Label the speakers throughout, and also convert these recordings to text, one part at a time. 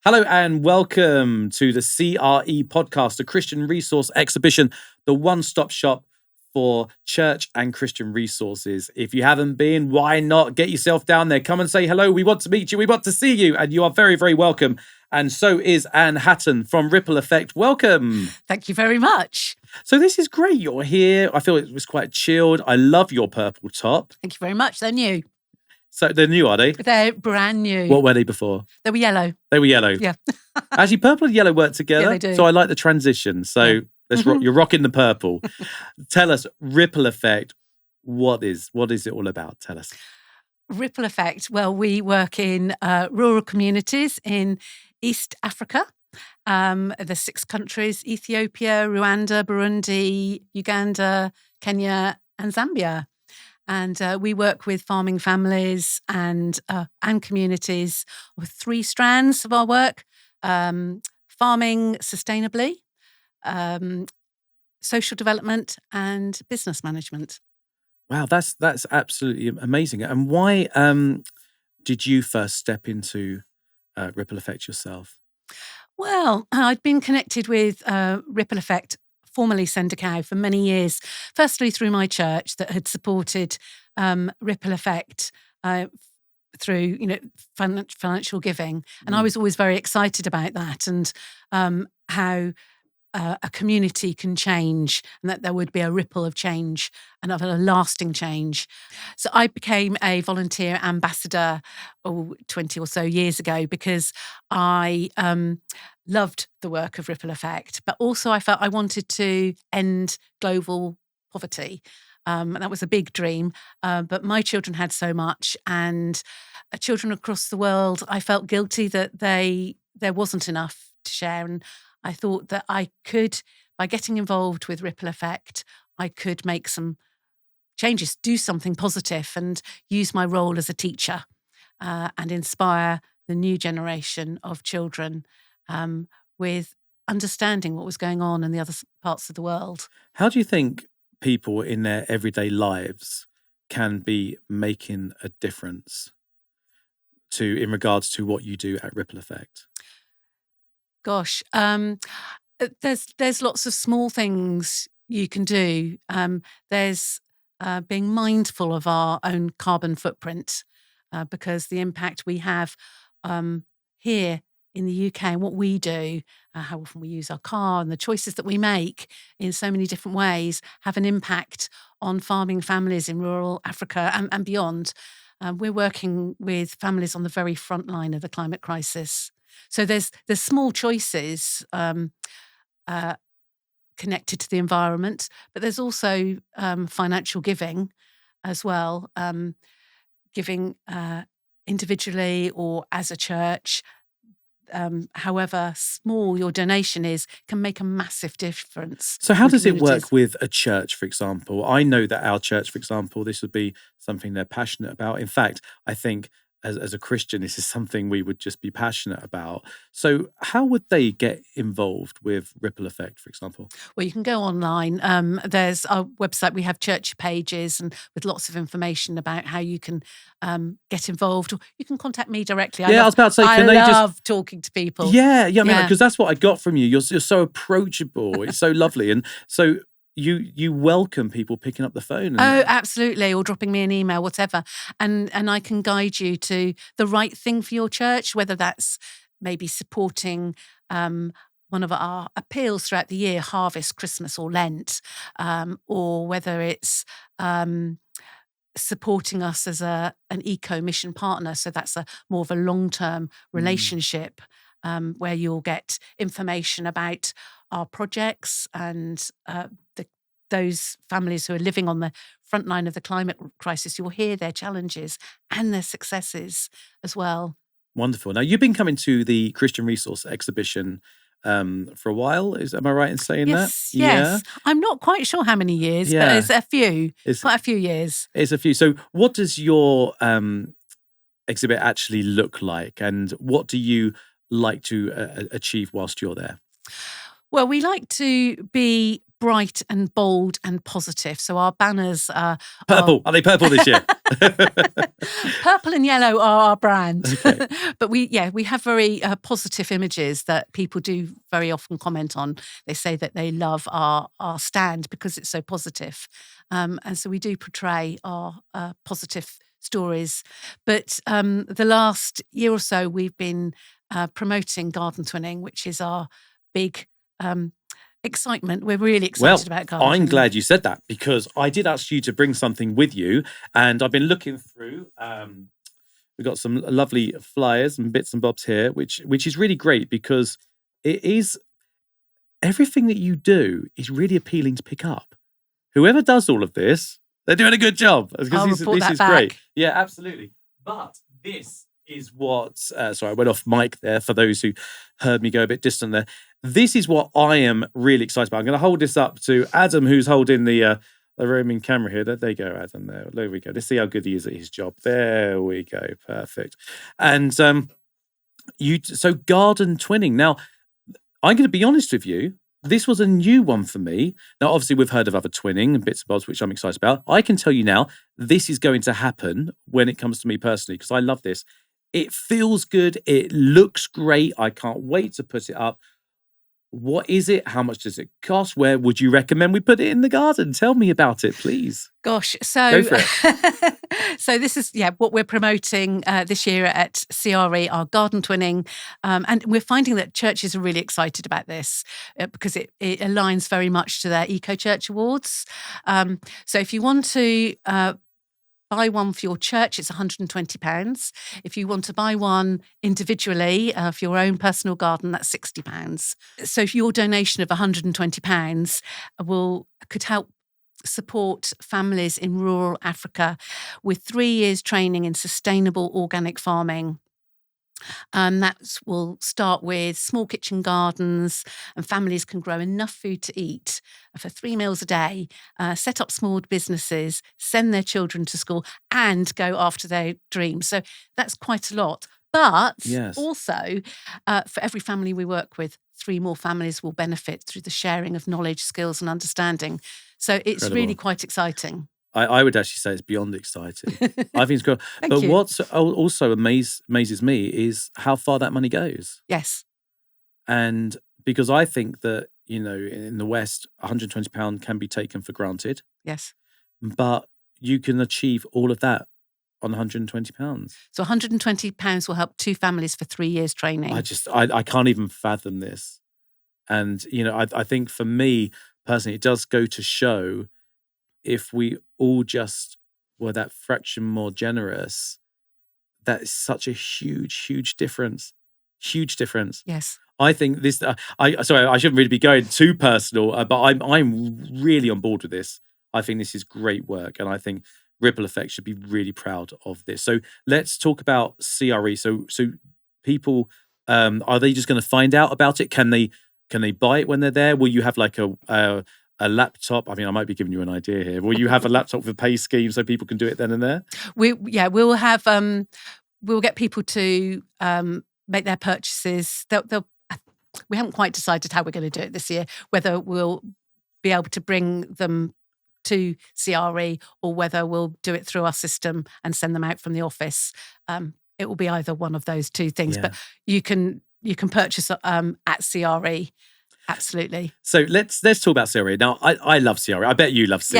Speaker 1: Hello and welcome to the CRE podcast, a Christian resource exhibition, the one-stop shop for church and Christian resources. If you haven't been, why not get yourself down there? Come and say hello. We want to meet you. We want to see you. And you are very, very welcome. And so is Ann Hatton from Ripple Effect. Welcome.
Speaker 2: Thank you very much.
Speaker 1: So this is great. You're here. I feel it was quite chilled. I love your purple top.
Speaker 2: Thank you very much. They're new.
Speaker 1: So they're new, are they?
Speaker 2: They're brand new.
Speaker 1: What were they before?
Speaker 2: They were yellow.
Speaker 1: They were yellow.
Speaker 2: Yeah.
Speaker 1: Actually, purple and yellow work together.
Speaker 2: Yeah, they do.
Speaker 1: So I like the transition. So let's rock, you're rocking the purple. Tell us, Ripple Effect, what is it all about? Tell us.
Speaker 2: Ripple Effect. Well, we work in rural communities in East Africa. There's 6 countries: Ethiopia, Rwanda, Burundi, Uganda, Kenya, and Zambia. And we work with farming families and communities with 3 strands of our work: farming sustainably, social development, and business management.
Speaker 1: Wow, that's absolutely amazing. And why did you first step into Ripple Effect yourself?
Speaker 2: Well, I'd been connected with Ripple Effect, formerly Send a Cow, for many years. Firstly, through my church that had supported Ripple Effect through, financial giving, and I was always very excited about that and how a community can change, and that there would be a ripple of change and of a lasting change. So I became a volunteer ambassador 20 or so years ago because I loved the work of Ripple Effect, but also I felt I wanted to end global poverty. That was a big dream, but my children had so much, and children across the world, I felt guilty that there wasn't enough to share, and I thought that I could, by getting involved with Ripple Effect, I could make some changes, do something positive, and use my role as a teacher and inspire the new generation of children with understanding what was going on in the other parts of the world.
Speaker 1: How do you think people in their everyday lives can be making a difference in regards to what you do at Ripple Effect?
Speaker 2: Gosh, there's lots of small things you can do. There's being mindful of our own carbon footprint because the impact we have here in the UK and what we do, how often we use our car, and the choices that we make in so many different ways have an impact on farming families in rural Africa and beyond. We're working with families on the very front line of the climate crisis. So there's small choices connected to the environment, but there's also financial giving as well, giving individually or as a church. However small your donation is, can make a massive difference.
Speaker 1: So how does it work with a church, for example? I know that our church, for example, this would be something they're passionate about. In fact, I think as a Christian, this is something we would just be passionate about. So how would they get involved with Ripple Effect, for example?
Speaker 2: Well, you can go online. There's our website. We have church pages and with lots of information about how you can get involved. Or you can contact me directly.
Speaker 1: I was about to say,
Speaker 2: I love talking to people.
Speaker 1: Yeah, I mean, because that's what I got from you. You're so approachable. It's so lovely. And so you welcome people picking up the phone.
Speaker 2: Oh, absolutely. Or dropping me an email, whatever. And I can guide you to the right thing for your church, whether that's maybe supporting one of our appeals throughout the year, Harvest, Christmas or Lent, or whether it's supporting us as an eco-mission partner. So that's more of a long-term relationship where you'll get information about our projects and those families who are living on the front line of the climate crisis. You'll hear their challenges and their successes as well.
Speaker 1: Wonderful. Now, you've been coming to the Christian Resource Exhibition for a while. Am I right in saying that?
Speaker 2: Yes.
Speaker 1: Yeah.
Speaker 2: I'm not quite sure how many years, but it's a few. Quite a few years.
Speaker 1: It's a few. So what does your exhibit actually look like, and what do you like to achieve whilst you're there?
Speaker 2: Well, we like to be bright and bold and positive. So our banners are
Speaker 1: Are they purple this year?
Speaker 2: purple and yellow are our brand.
Speaker 1: Okay.
Speaker 2: But we have very positive images that people do very often comment on. They say that they love our stand because it's so positive. And so we do portray our positive stories. But the last year or so, we've been promoting garden twinning, which is our big excitement. We're really excited about garden twinning.
Speaker 1: I'm glad you said that, because I did ask you to bring something with you, and I've been looking through. We've got some lovely flyers and bits and bobs here, which is really great, because it is everything that you do is really appealing to pick up. Whoever does all of this, they're doing a good job.
Speaker 2: I'll report that back.
Speaker 1: Great. Yeah, absolutely. But this is what, sorry, I went off mic there for those who heard me go a bit distant there. This is what I am really excited about. I'm going to hold this up to Adam, who's holding the roaming camera here. There you go, Adam. There we go. Let's see how good he is at his job. There we go. Perfect. And so garden twinning. Now, I'm going to be honest with you. This was a new one for me. Now, obviously, we've heard of other twinning and bits and bobs, which I'm excited about. I can tell you now, this is going to happen when it comes to me personally, because I love this. It feels good. It looks great. I can't wait to put it up. What is it? How much does it cost? Where would you recommend we put it in the garden? Tell me about it, please.
Speaker 2: Gosh, so
Speaker 1: Go for it.
Speaker 2: So this is what we're promoting this year at CRE, our garden twinning, and we're finding that churches are really excited about this because it aligns very much to their Eco Church Awards. So if you want to buy one for your church, it's £120. If you want to buy one individually for your own personal garden, that's £60. So if your donation of £120 could help support families in rural Africa with 3 years training in sustainable organic farming. That will start with small kitchen gardens, and families can grow enough food to eat for 3 meals a day, set up small businesses, send their children to school, and go after their dreams. So that's quite a lot. But also, for every family we work with, 3 more families will benefit through the sharing of knowledge, skills, and understanding. So it's really quite exciting.
Speaker 1: I would actually say it's beyond exciting. I think it's great. But what also amazes me is how far that money goes.
Speaker 2: Yes.
Speaker 1: And because I think that, in the West, £120 can be taken for granted.
Speaker 2: Yes.
Speaker 1: But you can achieve all of that on £120.
Speaker 2: So £120 will help 2 families for 3 years training.
Speaker 1: I can't even fathom this. And, I think for me personally, it does go to show, if we all just were that fraction more generous, that is such a huge, huge difference. Huge difference.
Speaker 2: Yes.
Speaker 1: I think this. I shouldn't really be going too personal, but I'm really on board with this. I think this is great work, and I think Ripple Effect should be really proud of this. So let's talk about CRE. So people, are they just going to find out about it? Can they buy it when they're there? Will you have like a laptop? I mean, I might be giving you an idea here. Will you have a laptop with a pay scheme so people can do it then and there?
Speaker 2: We'll have we'll get people to make their purchases. We haven't quite decided how we're going to do it this year, whether we'll be able to bring them to CRE or whether we'll do it through our system and send them out from the office. It will be either one of those two things, but you can purchase at CRE. Absolutely. So
Speaker 1: let's talk about CRE. Now, I love CRE. I bet you love CRE.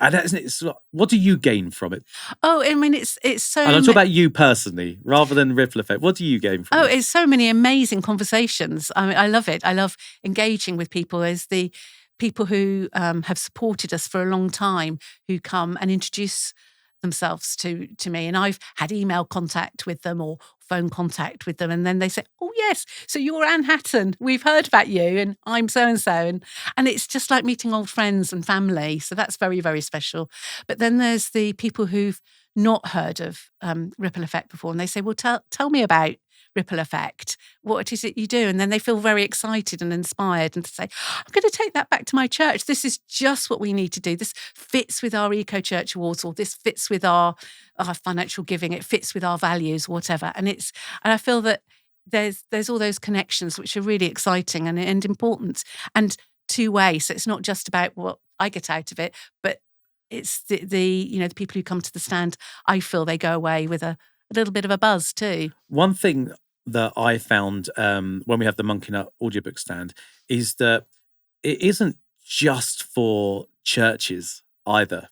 Speaker 1: Yes. And what do you gain from it?
Speaker 2: Oh, I mean, it's so...
Speaker 1: And I'm talking about you personally, rather than Ripple Effect. What do you gain from it?
Speaker 2: Oh, it's so many amazing conversations. I mean, I love it. I love engaging with people. There's the people who have supported us for a long time, who come and introduce themselves to me, and I've had email contact with them or phone contact with them, and then they say, oh yes, so you're Ann Hatton, we've heard about you, and I'm so-and-so, and it's just like meeting old friends and family. So that's very, very special. But then there's the people who've not heard of Ripple Effect before, and they say, well, tell me about Ripple Effect. What is it you do? And then they feel very excited and inspired and say, I'm going to take that back to my church. This is just what we need to do. This fits with our Eco Church Awards, or this fits with our financial giving. It fits with our values, whatever. And I feel that there's all those connections which are really exciting and important. And two-way. So it's not just about what I get out of it, but it's the people who come to the stand, I feel they go away with a little bit of a buzz too.
Speaker 1: One thing that I found when we have the Monkey Nut audiobook stand is that it isn't just for churches either.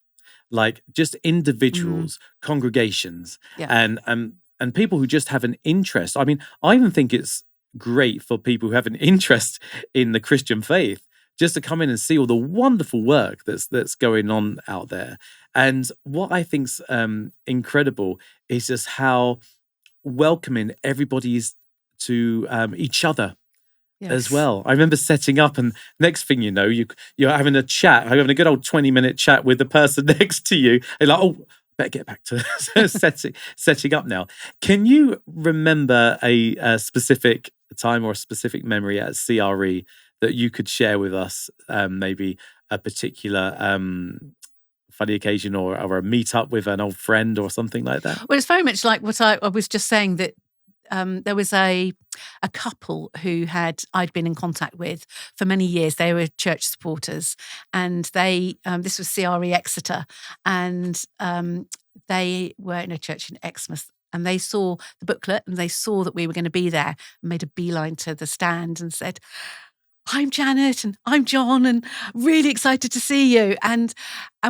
Speaker 1: Like just individuals, congregations,
Speaker 2: Yeah.
Speaker 1: and people who just have an interest. I mean, I even think it's great for people who have an interest in the Christian faith just to come in and see all the wonderful work that's going on out there. And what I think's incredible is just how welcoming everybody is to each other as well. I remember setting up, and next thing you know, you're having a chat, having a good old 20-minute chat with the person next to you. And like, oh, better get back to setting up now. Can you remember a specific time or a specific memory at CRE that you could share with us? Maybe a particular funny occasion or a meetup with an old friend or something like that?
Speaker 2: Well, it's very much like what I was just saying, that there was a couple who I'd been in contact with for many years. They were church supporters, and they this was CRE Exeter, and they were in a church in Exmouth, and they saw the booklet and they saw that we were going to be there, and made a beeline to the stand and said, "I'm Janet and I'm John and really excited to see you." And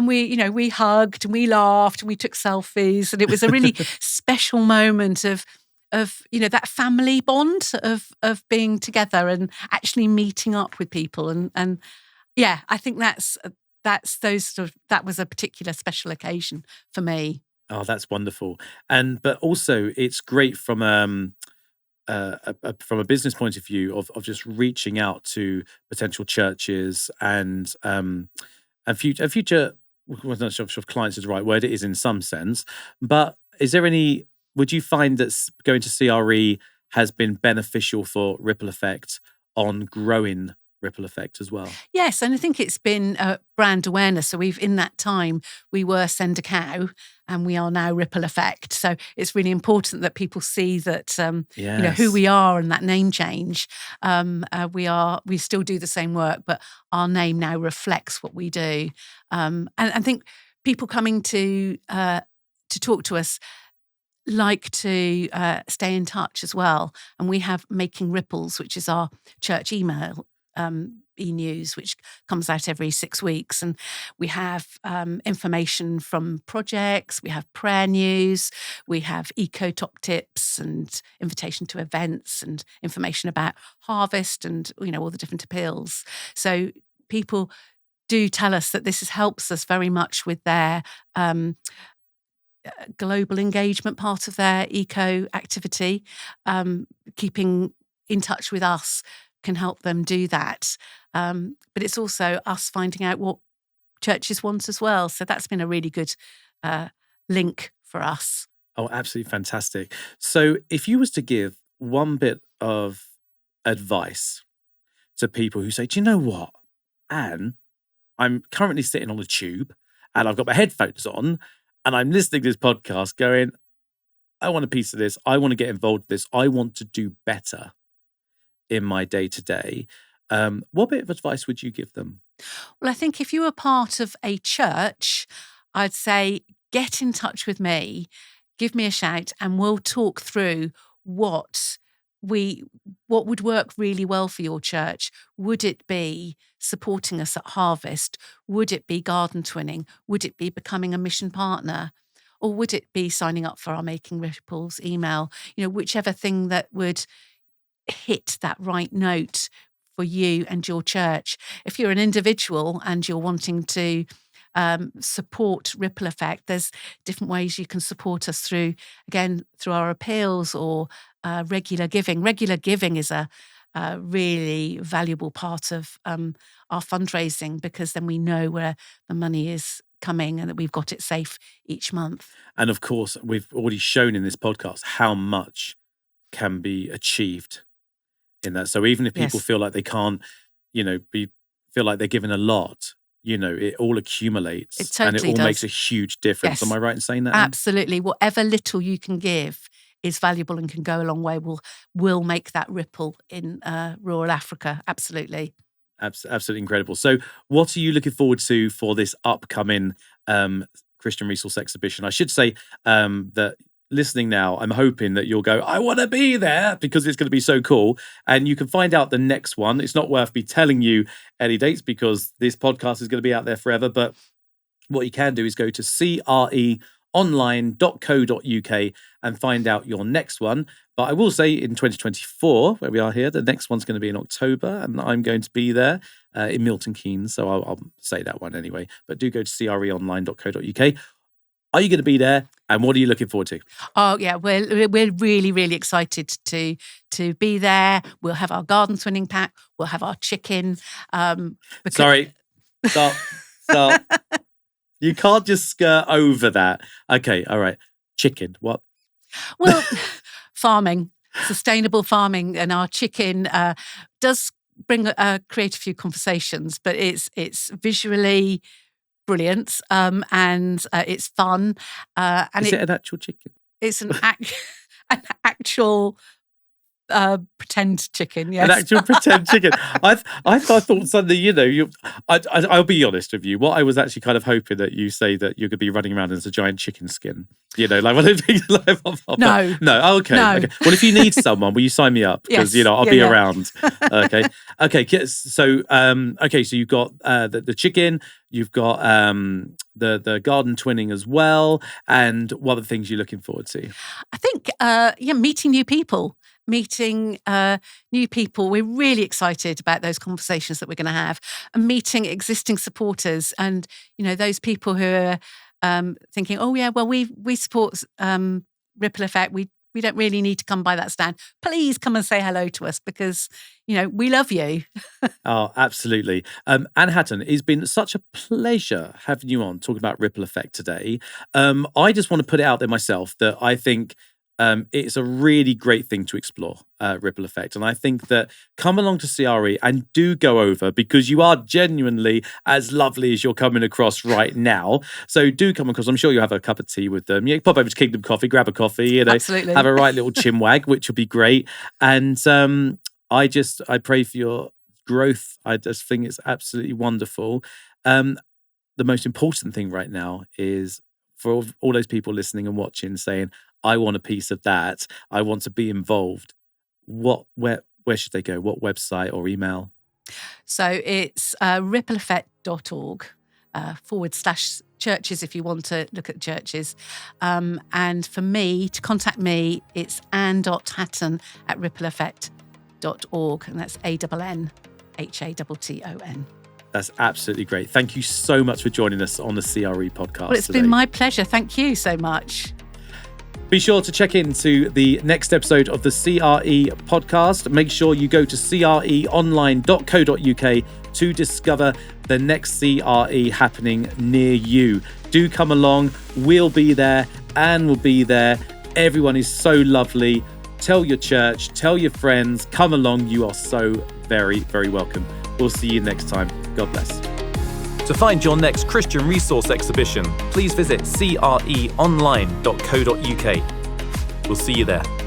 Speaker 2: we hugged and we laughed and we took selfies, and it was a really special moment of that family bond of being together and actually meeting up with people. And yeah, I think that was a particular special occasion for me.
Speaker 1: Oh, that's wonderful. But also it's great from a business point of view of just reaching out to potential churches and future, well, not sure if clients is the right word, it is in some sense, but would you find that going to CRE has been beneficial for Ripple Effect on growing Ripple Effect as well?
Speaker 2: Yes, and I think it's been brand awareness. So in that time, we were Send a Cow and we are now Ripple Effect. So it's really important that people see that, who we are and that name change. We still do the same work, but our name now reflects what we do. And I think people coming to talk to us like to stay in touch as well. And we have Making Ripples, which is our church email e-news, which comes out every 6 weeks. And we have information from projects, we have prayer news, we have eco top tips and invitation to events and information about harvest and, all the different appeals. So people do tell us that this helps us very much with their global engagement part of their eco activity. Keeping in touch with us can help them do that. But it's also us finding out what churches want as well. So that's been a really good link for us.
Speaker 1: Oh, absolutely fantastic. So if you was to give one bit of advice to people who say, do you know what, Anne, I'm currently sitting on a tube and I've got my headphones on and I'm listening to this podcast going, I want a piece of this. I want to get involved with this. I want to do better in my day-to-day. What bit of advice would you give them?
Speaker 2: Well, I think if you were part of a church, I'd say get in touch with me, give me a shout, and we'll talk through what would work really well for your church. Would it be supporting us at Harvest? Would it be garden twinning? Would it be becoming a mission partner? Or would it be signing up for our Making Ripples email? Whichever thing that would hit that right note for you and your church. If you're an individual and you're wanting to support Ripple Effect, there's different ways you can support us through our appeals or regular giving. Regular giving is a really valuable part of our fundraising, because then we know where the money is coming and that we've got it safe each month.
Speaker 1: And of course, we've already shown in this podcast how much can be achieved in that. So even if people feel like they can't, feel like they're given a lot, it all accumulates.
Speaker 2: It totally
Speaker 1: and it all
Speaker 2: does.
Speaker 1: Makes a huge difference. Yes. Am I right in saying that?
Speaker 2: Absolutely. Whatever little you can give is valuable and can go a long way. Will make that ripple in rural Africa. Absolutely.
Speaker 1: Absolutely incredible. So what are you looking forward to for this upcoming Christian Resource Exhibition? I should say that listening now, I'm hoping that you'll go, I want to be there, because it's going to be so cool. And you can find out the next one. It's not worth me telling you any dates because this podcast is going to be out there forever. But what you can do is go to creonline.co.uk and find out your next one. But I will say in 2024, where we are here, the next one's going to be in October, and I'm going to be there in Milton Keynes. So I'll say that one anyway. But do go to creonline.co.uk. Are you going to be there? And what are you looking forward to?
Speaker 2: Oh, yeah, we're really, really excited to be there. We'll have our garden swimming pack. We'll have our chicken.
Speaker 1: Sorry. Stop. You can't just skirt over that. Okay, all right. Chicken, what?
Speaker 2: Well, farming, sustainable farming. And our chicken does create a few conversations, but it's visually brilliant, and it's fun. And
Speaker 1: is it an actual chicken?
Speaker 2: It's an actual pretend chicken. Yes,
Speaker 1: an actual pretend chicken. I thought suddenly, I'll be honest with you. What I was actually kind of hoping that you say that you're going to be running around as a giant chicken skin. Like one of the
Speaker 2: No.
Speaker 1: Oh, okay.
Speaker 2: No.
Speaker 1: Okay. Well, if you need someone, will you sign me up? Because
Speaker 2: Yes.
Speaker 1: I'll be around. Okay. Okay. So so you've got the chicken. You've got the garden twinning as well. And what are the things you're looking forward to?
Speaker 2: I think meeting new people. New people. We're really excited about those conversations that we're going to have, and meeting existing supporters, and those people who are thinking, oh yeah, well we support Ripple Effect. We don't really need to come by that stand. Please come and say hello to us, because we love you.
Speaker 1: Oh, absolutely. Ann Hatton, it's been such a pleasure having you on talking about Ripple Effect today. I just want to put it out there myself that I think it's a really great thing to explore, Ripple Effect. And I think that come along to CRE and do go over, because you are genuinely as lovely as you're coming across right now. So do come across. I'm sure you'll have a cup of tea with them. Pop over to Kingdom Coffee, grab a coffee,
Speaker 2: Absolutely.
Speaker 1: Have a right little chinwag, which will be great. And I pray for your growth. I just think it's absolutely wonderful. The most important thing right now is for all those people listening and watching saying, I want a piece of that. I want to be involved. Where should they go? What website or email?
Speaker 2: So it's rippleeffect.org /churches if you want to look at churches. And for me, to contact me, it's ann.hatton@rippleeffect.org. And that's ANNHATTON.
Speaker 1: That's absolutely great. Thank you so much for joining us on the CRE podcast.
Speaker 2: Well, it's been my pleasure. Thank you so much.
Speaker 1: Be sure to check into the next episode of the CRE podcast. Make sure you go to creonline.co.uk to discover the next CRE happening near you. Do come along. We'll be there. Anne will be there. Everyone is so lovely. Tell your church, tell your friends, come along. You are so very, very welcome. We'll see you next time. God bless. To find your next Christian Resource Exhibition, please visit creonline.co.uk. We'll see you there.